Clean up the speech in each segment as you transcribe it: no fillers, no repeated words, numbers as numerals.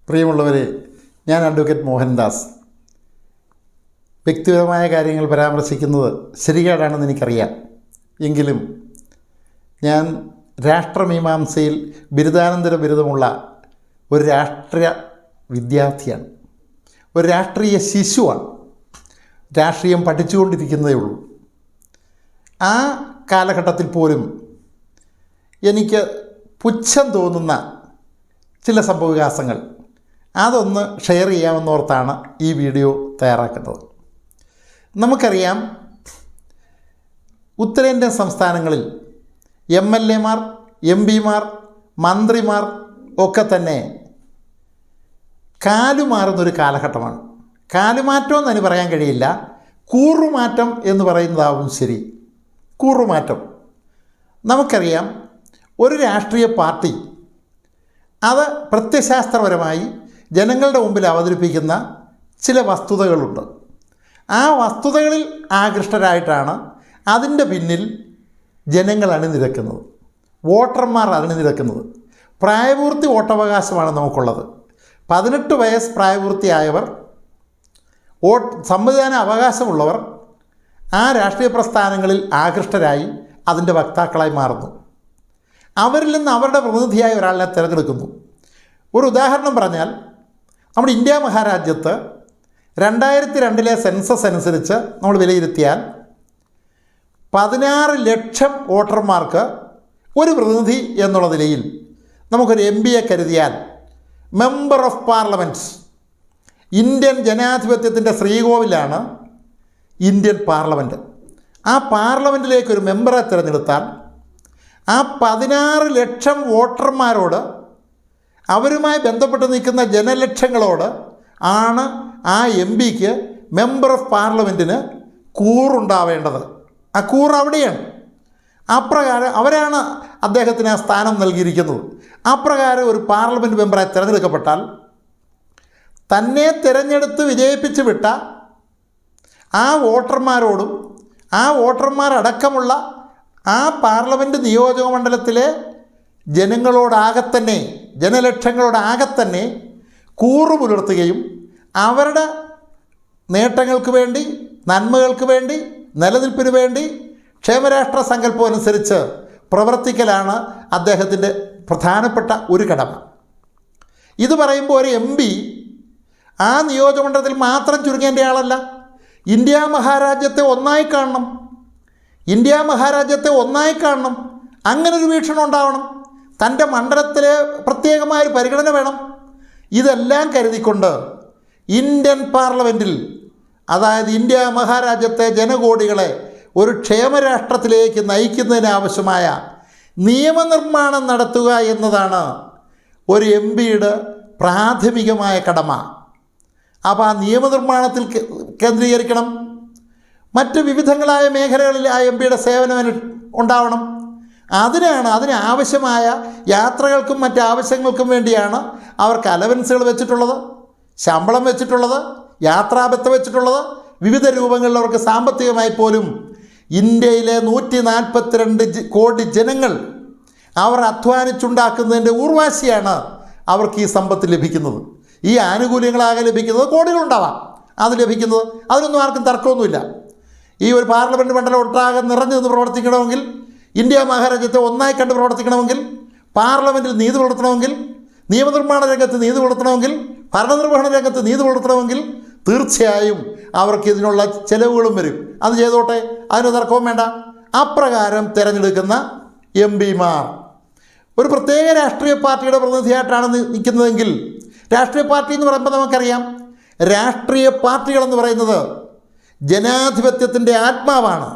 പ്രിയമുള്ളവരെ, ഞാൻ അഡ്വക്കേറ്റ് മോഹൻദാസ്. വ്യക്തിപരമായ കാര്യങ്ങൾ പരാമർശിക്കുന്നത് ശരികേടാണെന്ന് എനിക്കറിയാം. എങ്കിലും ഞാൻ രാഷ്ട്രമീമാംസയിൽ ബിരുദാനന്തര ബിരുദമുള്ള ഒരു രാഷ്ട്രീയ വിദ്യാർത്ഥിയാണ്, ഒരു രാഷ്ട്രീയ ശിശുവാണ്. രാഷ്ട്രീയം പഠിച്ചുകൊണ്ടിരിക്കുന്നതേ ഉള്ളൂ. ആ കാലഘട്ടത്തിൽ പോലും എനിക്ക് പുച്ഛം തോന്നുന്ന ചില സംഭവവികാസങ്ങൾ അതൊന്ന് ഷെയർ ചെയ്യാമെന്നോർത്താണ് ഈ വീഡിയോ തയ്യാറാക്കുന്നത്. നമുക്കറിയാം, ഉത്തരേന്ത്യൻ സംസ്ഥാനങ്ങളിൽ MLA-മാർ, MP-മാർ, മന്ത്രിമാർ ഒക്കെ തന്നെ കാലുമാറുന്നൊരു കാലഘട്ടമാണ്. കാലുമാറ്റം എന്നതിന് പറയാൻ കഴിയില്ല, കൂറുമാറ്റം എന്ന് പറയുന്നതാവും ശരി. കൂറുമാറ്റം. നമുക്കറിയാം, ഒരു രാഷ്ട്രീയ പാർട്ടി അത് പ്രത്യയശാസ്ത്രപരമായി ജനങ്ങളുടെ മുമ്പിൽ അവതരിപ്പിക്കുന്ന ചില വസ്തുതകളുണ്ട്. ആ വസ്തുതകളിൽ ആകൃഷ്ടരായിട്ടാണ് അതിൻ്റെ പിന്നിൽ ജനങ്ങൾ അണിനിരക്കുന്നത്, വോട്ടർമാർ അണിനിരക്കുന്നത്. പ്രായപൂർത്തി വോട്ടവകാശമാണ് നമുക്കുള്ളത്. 18 വയസ്സ് പ്രായപൂർത്തിയായവർ, സമ്മതിദാന അവകാശമുള്ളവർ ആ രാഷ്ട്രീയ പ്രസ്ഥാനങ്ങളിൽ ആകൃഷ്ടരായി അതിൻ്റെ വക്താക്കളായി മാറുന്നു. അവരിൽ നിന്ന് അവരുടെ പ്രതിനിധിയായ ഒരാളിനെ തിരഞ്ഞെടുക്കുന്നു. ഒരു ഉദാഹരണം പറഞ്ഞാൽ, നമ്മുടെ ഇന്ത്യ മഹാരാജ്യത്ത് 2002 സെൻസസ് അനുസരിച്ച് നമ്മൾ വിലയിരുത്തിയാൽ 16 ലക്ഷം വോട്ടർമാർക്ക് ഒരു പ്രതിനിധി എന്നുള്ള നിലയിൽ നമുക്കൊരു MP-യെ കരുതിയാൽ, മെമ്പർ ഓഫ് പാർലമെൻറ്റ്, ഇന്ത്യൻ ജനാധിപത്യത്തിൻ്റെ ശ്രീകോവിലാണ് ഇന്ത്യൻ പാർലമെൻറ്റ്. ആ പാർലമെൻറ്റിലേക്ക് ഒരു മെമ്പറെ തിരഞ്ഞെടുത്താൽ ആ 16 ലക്ഷം വോട്ടർമാരോട്, അവരുമായി ബന്ധപ്പെട്ട് നിൽക്കുന്ന ജനലക്ഷങ്ങളോട് ആണ് ആ MP-ക്ക്, മെമ്പർ ഓഫ് പാർലമെൻറ്റിന് കൂറുണ്ടാവേണ്ടത്. ആ കൂറ് അവിടെയാണ്. അപ്രകാരം അവരാണ് അദ്ദേഹത്തിന് ആ സ്ഥാനം നൽകിയിരിക്കുന്നത്. അപ്രകാരം ഒരു പാർലമെൻറ്റ് മെമ്പറെ തിരഞ്ഞെടുക്കപ്പെട്ടാൽ തന്നെ തിരഞ്ഞെടുത്ത് വിജയിപ്പിച്ച് വിട്ട ആ വോട്ടർമാരോടും ആ വോട്ടർമാരടക്കമുള്ള ആ പാർലമെൻറ്റ് നിയോജക മണ്ഡലത്തിലെ ജനങ്ങളോടാകത്തന്നെ, ജനലക്ഷങ്ങളോടാകത്തന്നെ കൂറ് പുലർത്തുകയും അവരുടെ നേട്ടങ്ങൾക്ക് വേണ്ടി, നന്മകൾക്ക് വേണ്ടി, നിലനിൽപ്പിന് വേണ്ടി ക്ഷേമരാഷ്ട്ര സങ്കല്പം അനുസരിച്ച് പ്രവർത്തിക്കലാണ് അദ്ദേഹത്തിൻ്റെ പ്രധാനപ്പെട്ട ഒരു കടമ. ഇത് പറയുമ്പോൾ ഒരു MP ആ നിയോജകമണ്ഡലത്തിൽ മാത്രം ചുരുങ്ങേണ്ട ആളല്ല. ഇന്ത്യ മഹാരാജ്യത്തെ ഒന്നായി കാണണം, ഇന്ത്യ മഹാരാജ്യത്തെ ഒന്നായി കാണണം. അങ്ങനൊരു വീക്ഷണം ഉണ്ടാവണം. തൻ്റെ മണ്ഡലത്തിലെ പ്രത്യേകമായൊരു പരിഗണന വേണം. ഇതെല്ലാം കരുതിക്കൊണ്ട് ഇന്ത്യൻ പാർലമെൻറ്റിൽ, അതായത് ഇന്ത്യ മഹാരാജ്യത്തെ ജനകോടികളെ ഒരു ക്ഷേമരാഷ്ട്രത്തിലേക്ക് നയിക്കുന്നതിനാവശ്യമായ നിയമനിർമ്മാണം നടത്തുക എന്നതാണ് ഒരു MP-യുടെ പ്രാഥമികമായ കടമ. അപ്പോൾ ആ നിയമനിർമ്മാണത്തിൽ കേന്ദ്രീകരിക്കണം. മറ്റ് വിവിധങ്ങളായ മേഖലകളിൽ ആ MP-യുടെ സേവനം ഉണ്ടാവണം. അതിനാവശ്യമായ യാത്രകൾക്കും മറ്റ് ആവശ്യങ്ങൾക്കും വേണ്ടിയാണ് അവർക്ക് അലവൻസുകൾ വെച്ചിട്ടുള്ളത്, ശമ്പളം വെച്ചിട്ടുള്ളത്, യാത്രാബത്ത വെച്ചിട്ടുള്ളത്. വിവിധ രൂപങ്ങളിൽ അവർക്ക് സാമ്പത്തികമായി പോലും ഇന്ത്യയിലെ 142 കോടി ജനങ്ങൾ അവർ അധ്വാനിച്ചുണ്ടാക്കുന്നതിൻ്റെ ഊർവാശിയാണ് അവർക്ക് ഈ സമ്പത്ത് ലഭിക്കുന്നത്. ഈ ആനുകൂല്യങ്ങളാകെ ലഭിക്കുന്നത് കോടികളുണ്ടാവാം, അത് ലഭിക്കുന്നത്, അതിനൊന്നും ആർക്കും തർക്കമൊന്നുമില്ല. ഈ ഒരു പാർലമെൻറ്റ് മണ്ഡലം ഒട്ടാകെ നിറഞ്ഞു നിന്ന് പ്രവർത്തിക്കണമെങ്കിൽ, ഇന്ത്യ മഹാരാജ്യത്തെ ഒന്നായി കണ്ട് പ്രവർത്തിക്കണമെങ്കിൽ, പാർലമെൻറ്റിൽ നീതി പുലർത്തണമെങ്കിൽ, നിയമനിർമ്മാണ രംഗത്ത് നീതി പുലർത്തണമെങ്കിൽ, ഭരണനിർവഹണ രംഗത്ത് നീതി പുലർത്തണമെങ്കിൽ തീർച്ചയായും അവർക്ക് ഇതിനുള്ള ചിലവുകളും വരും. അത് ചെയ്തോട്ടെ, അതിന് തർക്കവും വേണ്ട. അപ്രകാരം തിരഞ്ഞെടുക്കുന്ന MP-മാർ ഒരു പ്രത്യേക രാഷ്ട്രീയ പാർട്ടിയുടെ പ്രതിനിധിയായിട്ടാണ് നിൽക്കുന്നതെങ്കിൽ, രാഷ്ട്രീയ പാർട്ടി എന്ന് പറയുമ്പോൾ നമുക്കറിയാം, രാഷ്ട്രീയ പാർട്ടികളെന്ന് പറയുന്നത് ജനാധിപത്യത്തിൻ്റെ ആത്മാവാണ്.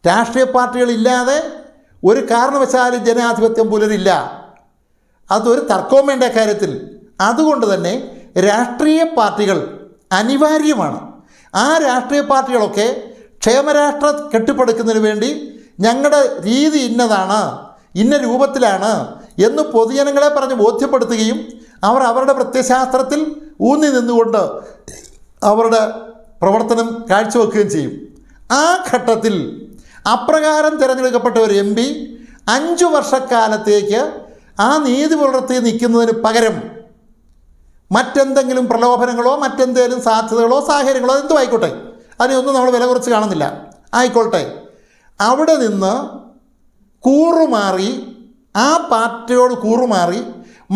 രാഷ്ട്രീയ പാർട്ടികളില്ലാതെ ഒരു കാരണവശാലും ജനാധിപത്യം പുലരില്ല. അതൊരു തർക്കവും വേണ്ട കാര്യത്തിൽ. അതുകൊണ്ട് തന്നെ രാഷ്ട്രീയ പാർട്ടികൾ അനിവാര്യമാണ്. ആ രാഷ്ട്രീയ പാർട്ടികളൊക്കെ ക്ഷേമരാഷ്ട്ര കെട്ടിപ്പടുക്കുന്നതിന് വേണ്ടി ഞങ്ങളുടെ രീതി ഇന്നതാണ്, ഇന്ന രൂപത്തിലാണ് എന്ന് പൊതുജനങ്ങളെ പറഞ്ഞ് ബോധ്യപ്പെടുത്തുകയും അവർ അവരുടെ പ്രത്യയശാസ്ത്രത്തിൽ ഊന്നി നിന്നുകൊണ്ട് അവരുടെ പ്രവർത്തനം കാഴ്ചവെക്കുകയും ചെയ്യും. ആ ഘട്ടത്തിൽ അപ്രകാരം തിരഞ്ഞെടുക്കപ്പെട്ട ഒരു MP 5 വർഷക്കാലത്തേക്ക് ആ നീതി പുലർത്തി നിൽക്കുന്നതിന് പകരം മറ്റെന്തെങ്കിലും പ്രലോഭനങ്ങളോ മറ്റെന്തെങ്കിലും സാധ്യതകളോ സാഹചര്യങ്ങളോ എന്തും ആയിക്കോട്ടെ, അതിനൊന്നും നമ്മൾ വില കുറച്ച് കാണുന്നില്ല, ആയിക്കോട്ടെ, അവിടെ നിന്ന് കൂറുമാറി ആ പാർട്ടിയോട് കൂറുമാറി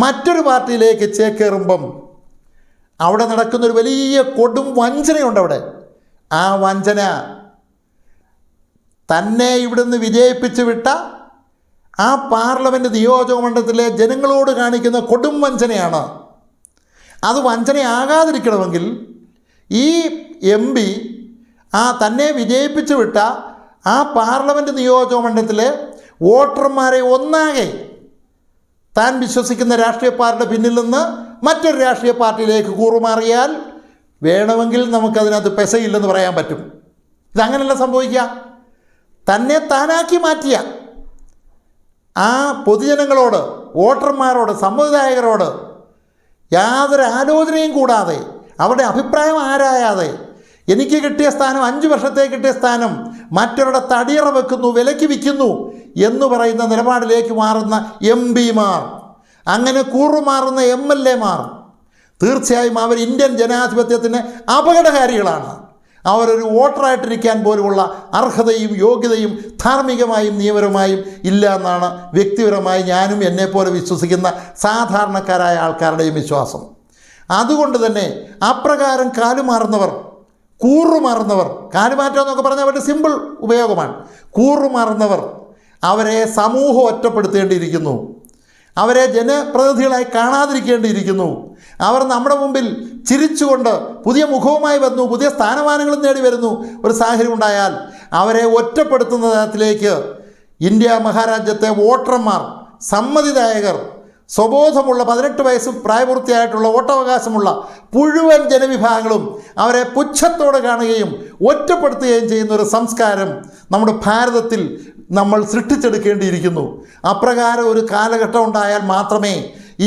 മറ്റൊരു പാർട്ടിയിലേക്ക് ചേക്കേറുമ്പം അവിടെ നടക്കുന്നൊരു വലിയ കൊടും വഞ്ചനയുണ്ട്. അവിടെ ആ വഞ്ചന തന്നെ ഇവിടുന്ന് വിജയിപ്പിച്ച് വിട്ട ആ പാർലമെൻറ്റ് നിയോജക മണ്ഡലത്തിലെ ജനങ്ങളോട് കാണിക്കുന്ന കൊടും വഞ്ചനയാണ്. അത് വഞ്ചനയാകാതിരിക്കണമെങ്കിൽ ഈ MP തന്നെ വിജയിപ്പിച്ച് വിട്ട ആ പാർലമെൻറ്റ് നിയോജക മണ്ഡലത്തിലെ വോട്ടർമാരെ ഒന്നാകെ താൻ വിശ്വസിക്കുന്ന രാഷ്ട്രീയ പാർട്ടിയുടെ പിന്നിൽ നിന്ന് മറ്റൊരു രാഷ്ട്രീയ പാർട്ടിയിലേക്ക് കൂറുമാറിയാൽ വേണമെങ്കിൽ നമുക്കതിനകത്ത് പെസയില്ലെന്ന് പറയാൻ പറ്റും. ഇതങ്ങനെയല്ല സംഭവിക്കുക. തന്നെ താനാക്കി മാറ്റിയ ആ പൊതുജനങ്ങളോട്, വോട്ടർമാരോട്, സമ്മതിദായകരോട് യാതൊരു ആലോചനയും കൂടാതെ, അവരുടെ അഭിപ്രായം ആരായാതെ എനിക്ക് കിട്ടിയ സ്ഥാനം, 5 വർഷത്തേക്ക് കിട്ടിയ സ്ഥാനം മറ്റൊരുടെ തടിയറ വെക്കുന്നു, വിലയ്ക്ക് വിൽക്കുന്നു എന്ന് പറയുന്ന നിലപാടിലേക്ക് മാറുന്ന MP-മാർ, അങ്ങനെ കൂറുമാറുന്ന MLA-മാർ, തീർച്ചയായും അവർ ഇന്ത്യൻ ജനാധിപത്യത്തിന് അപകടകാരികളാണ്. അവരൊരു വോട്ടറായിട്ടിരിക്കാൻ പോലുമുള്ള അർഹതയും യോഗ്യതയും ധാർമ്മികമായും നിയമപരമായും ഇല്ല എന്നാണ് വ്യക്തിപരമായി ഞാനും എന്നെപ്പോലെ വിശ്വസിക്കുന്ന സാധാരണക്കാരായ ആൾക്കാരുടെയും വിശ്വാസം. അതുകൊണ്ട് തന്നെ അപ്രകാരം കാലുമാറുന്നവർ, കൂറുമാറുന്നവർ, കാലുമാറ്റം എന്നൊക്കെ പറഞ്ഞാൽ അവരുടെ സിമ്പിൾ ഉപയോഗമാണ്. കൂറുമാറുന്നവർ, അവരെ സമൂഹം ഒറ്റപ്പെടുത്തേണ്ടിയിരിക്കുന്നു, അവരെ ജനപ്രതിനിധികളായി കാണാതിരിക്കേണ്ടിയിരിക്കുന്നു. അവർ നമ്മുടെ മുമ്പിൽ ചിരിച്ചുകൊണ്ട് പുതിയ മുഖവുമായി വന്നു, പുതിയ സ്ഥാനമാനങ്ങളും നേടി വരുന്നു. ഒരു സാഹചര്യം ഉണ്ടായാൽ അവരെ ഒറ്റപ്പെടുത്തുന്ന തരത്തിലേക്ക് ഇന്ത്യ മഹാരാജ്യത്തെ വോട്ടർമാർ, സമ്മതിദായകർ, സ്വബോധമുള്ള 18 വയസ്സ് പ്രായപൂർത്തിയായിട്ടുള്ള വോട്ടവകാശമുള്ള മുഴുവൻ ജനവിഭാഗങ്ങളും അവരെ പുച്ഛത്തോടെ കാണുകയും ഒറ്റപ്പെടുത്തുകയും ചെയ്യുന്ന ഒരു സംസ്കാരം നമ്മുടെ ഭാരതത്തിൽ നമ്മൾ സൃഷ്ടിച്ചെടുക്കേണ്ടിയിരിക്കുന്നു. അപ്രകാരം ഒരു കാലഘട്ടം ഉണ്ടായാൽ മാത്രമേ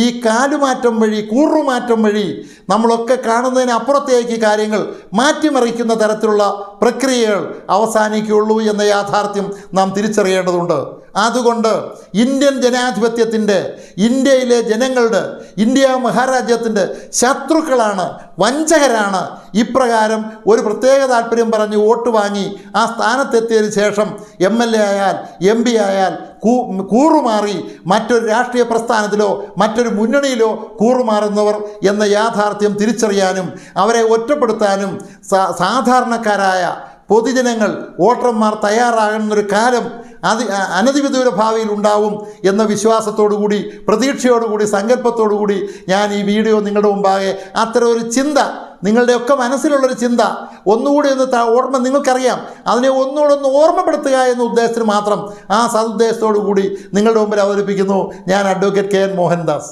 ഈ കാലുമാറ്റം വഴി, കൂറുമാറ്റം വഴി നമ്മളൊക്കെ കാണുന്നതിനപ്പുറത്തേക്ക് കാര്യങ്ങൾ മാറ്റിമറിക്കുന്ന തരത്തിലുള്ള പ്രക്രിയകൾ അവസാനിക്കുകയുള്ളൂ എന്ന യാഥാർത്ഥ്യം നാം തിരിച്ചറിയേണ്ടതുണ്ട്. അതുകൊണ്ട് ഇന്ത്യൻ ജനാധിപത്യത്തിൻ്റെ, ഇന്ത്യയിലെ ജനങ്ങളുടെ, ഇന്ത്യ മഹാരാജ്യത്തിൻ്റെ ശത്രുക്കളാണ്, വഞ്ചകരാണ് ഇപ്രകാരം ഒരു പ്രത്യേക താല്പര്യം പറഞ്ഞ് വോട്ട് വാങ്ങി ആ സ്ഥാനത്തെത്തിയതിന് ശേഷം MLA ആയാൽ MP ആയാൽ കൂറുമാറി മറ്റൊരു രാഷ്ട്രീയ പ്രസ്ഥാനത്തിലോ മറ്റൊരു മുന്നണിയിലോ കൂറുമാറുന്നവർ എന്ന യാഥാർത്ഥ്യം തിരിച്ചറിയാനും അവരെ ഒറ്റപ്പെടുത്താനും സാധാരണക്കാരായ പൊതുജനങ്ങൾ, വോട്ടർമാർ തയ്യാറാകുന്നൊരു കാലം അനധിവിദൂര ഭാവിയിൽ ഉണ്ടാവും എന്ന വിശ്വാസത്തോടുകൂടി, പ്രതീക്ഷയോടുകൂടി, സങ്കല്പത്തോടുകൂടി ഞാൻ ഈ വീഡിയോ നിങ്ങളുടെ മുമ്പാകെ അത്തരം ഒരു ചിന്ത, നിങ്ങളുടെയൊക്കെ മനസ്സിലുള്ളൊരു ചിന്ത ഒന്നുകൂടി ഓർമ്മ, നിങ്ങൾക്കറിയാം, അതിനെ ഒന്നുകൂടെ ഓർമ്മപ്പെടുത്തുക എന്ന ഉദ്ദേശത്തിന് മാത്രം, ആ സതുദ്ദേശത്തോടു കൂടി നിങ്ങളുടെ മുമ്പിൽ അവതരിപ്പിക്കുന്നു. ഞാൻ അഡ്വക്കേറ്റ് KN മോഹൻദാസ്.